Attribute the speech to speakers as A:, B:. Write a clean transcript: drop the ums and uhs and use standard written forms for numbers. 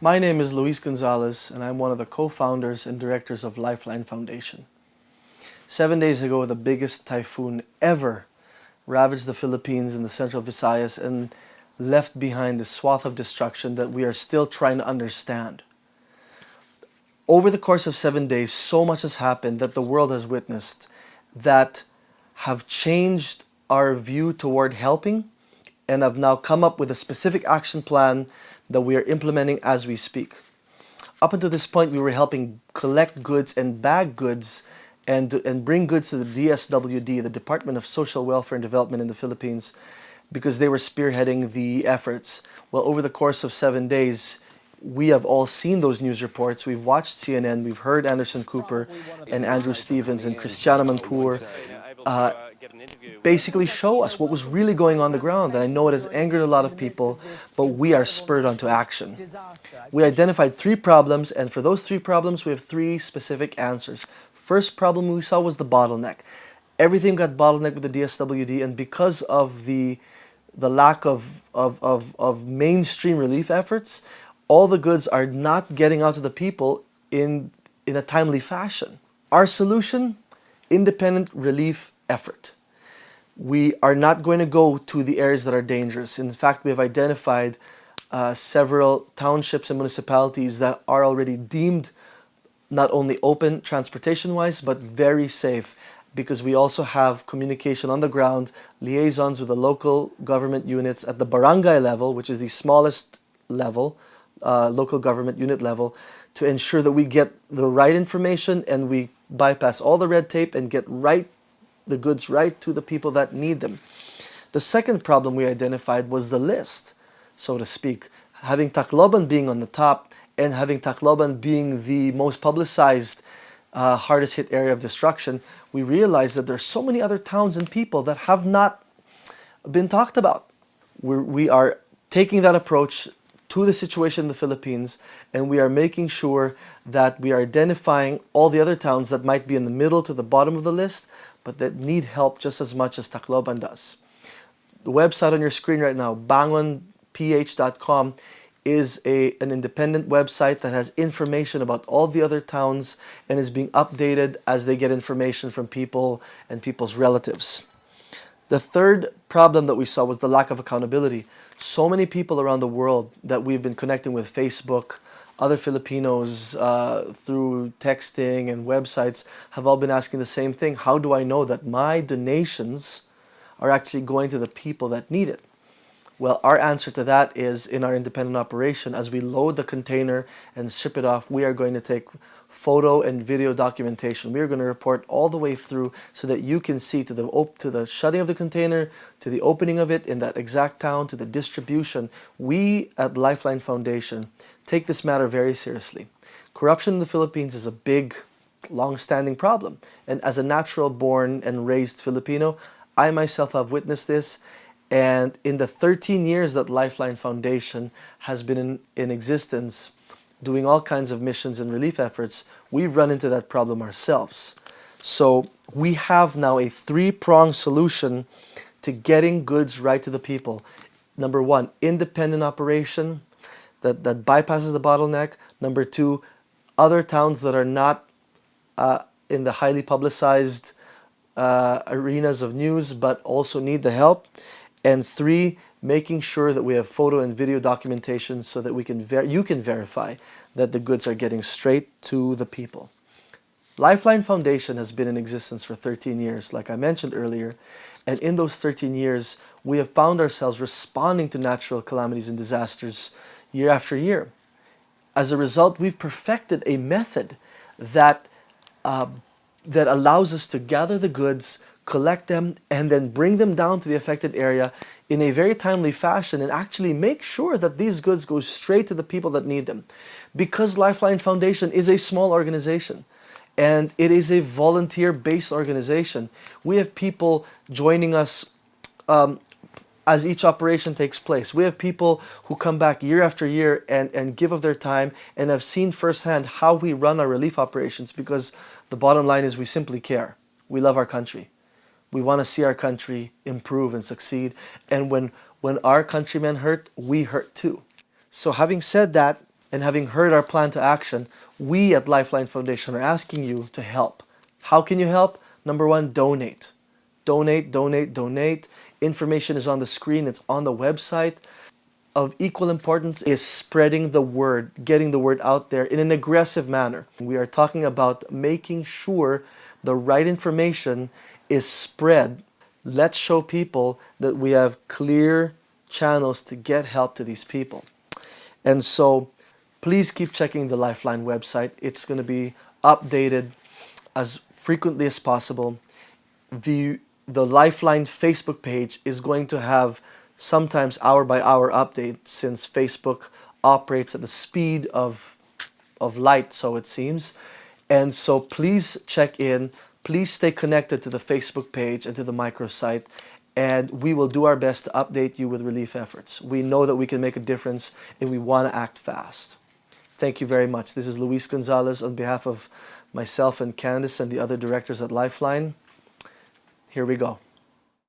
A: My name is Luis Gonzalez, and I'm one of the co-founders and directors of Lifeline Foundation. 7 days ago, the biggest typhoon ever ravaged the Philippines and the central Visayas and left behind a swath of destruction that we are still trying to understand. Over the course of 7 days, so much has happened that the world has witnessed that have changed our view toward helping and have now come up with a specific action plan that we are implementing as we speak. Up until this point, we were helping collect goods and bag goods and bring goods to the DSWD, the Department of Social Welfare and Development in the Philippines, because they were spearheading the efforts. Well, over the course of 7 days, we have all seen those news reports. We've watched CNN, we've heard Anderson Cooper and Andrew Stevens and Christiana Manpour basically show us what was really going on the ground. And I know it has angered a lot of people, but we are spurred onto action. We identified 3 problems, and for those 3 problems, we have 3 specific answers. First problem we saw was the bottleneck. Everything got bottlenecked with the DSWD, and because of the lack of mainstream relief efforts, all the goods are not getting out to the people in a timely fashion. Our solution, independent relief effort. We are not going to go to the areas that are dangerous. In fact, we have identified several townships and municipalities that are already deemed not only open transportation-wise, but very safe, because we also have communication on the ground, liaisons with the local government units at the barangay level, which is the smallest level, local government unit level, to ensure that we get the right information and we bypass all the red tape and get the goods right to the people that need them. The second problem we identified was the list, so to speak. Having Tacloban being on the top and having Tacloban being the most publicized hardest hit area of destruction, we realized that there's so many other towns and people that have not been talked about. We are taking that approach to the situation in the Philippines, and we are making sure that we are identifying all the other towns that might be in the middle to the bottom of the list, but that need help just as much as Tacloban does. The website on your screen right now, bangonph.com, is an independent website that has information about all the other towns and is being updated as they get information from people and people's relatives. The third problem that we saw was the lack of accountability. So many people around the world that we've been connecting with, Facebook, other Filipinos through texting and websites, have all been asking the same thing. How do I know that my donations are actually going to the people that need it? Well, our answer to that is in our independent operation. As we load the container and ship it off, we are going to take photo and video documentation. We are going to report all the way through so that you can see to the shutting of the container, to the opening of it in that exact town, to the distribution. We at Lifeline Foundation take this matter very seriously. Corruption in the Philippines is a big, long-standing problem. And as a natural-born and raised Filipino, I myself have witnessed this. And in the 13 years that Lifeline Foundation has been in existence, doing all kinds of missions and relief efforts, we've run into that problem ourselves. So we have now a 3-pronged solution to getting goods right to the people. Number 1, independent operation that bypasses the bottleneck. Number 2, other towns that are not in the highly publicized arenas of news but also need the help. And 3, making sure that we have photo and video documentation so that you can verify that the goods are getting straight to the people. Lifeline Foundation has been in existence for 13 years, like I mentioned earlier, and in those 13 years, we have found ourselves responding to natural calamities and disasters year after year. As a result, we've perfected a method that allows us to gather the goods, collect them, and then bring them down to the affected area in a very timely fashion and actually make sure that these goods go straight to the people that need them. Because Lifeline Foundation is a small organization and it is a volunteer-based organization, we have people joining us as each operation takes place. We have people who come back year after year and give of their time and have seen firsthand how we run our relief operations, because the bottom line is we simply care. We love our country. We want to see our country improve and succeed. And when our countrymen hurt, we hurt too. So having said that, And having heard our plan to action, we at Lifeline Foundation are asking you to help. How can you help? Number one, donate. Donate, donate, donate. Information is on the screen, it's on the website. Of equal importance is spreading the word, getting the word out there in an aggressive manner. We are talking about making sure the right information is spread. Let's show people that we have clear channels to get help to these people. And so please keep checking the Lifeline website. It's going to be updated as frequently as possible. The Lifeline Facebook page is going to have sometimes hour by hour updates, since Facebook operates at the speed of light, so it seems. And so please check in. Please stay connected to the Facebook page and to the microsite, and we will do our best to update you with relief efforts. We know that we can make a difference, and we want to act fast. Thank you very much. This is Luis Gonzalez on behalf of myself and Candace and the other directors at Lifeline. Here we go.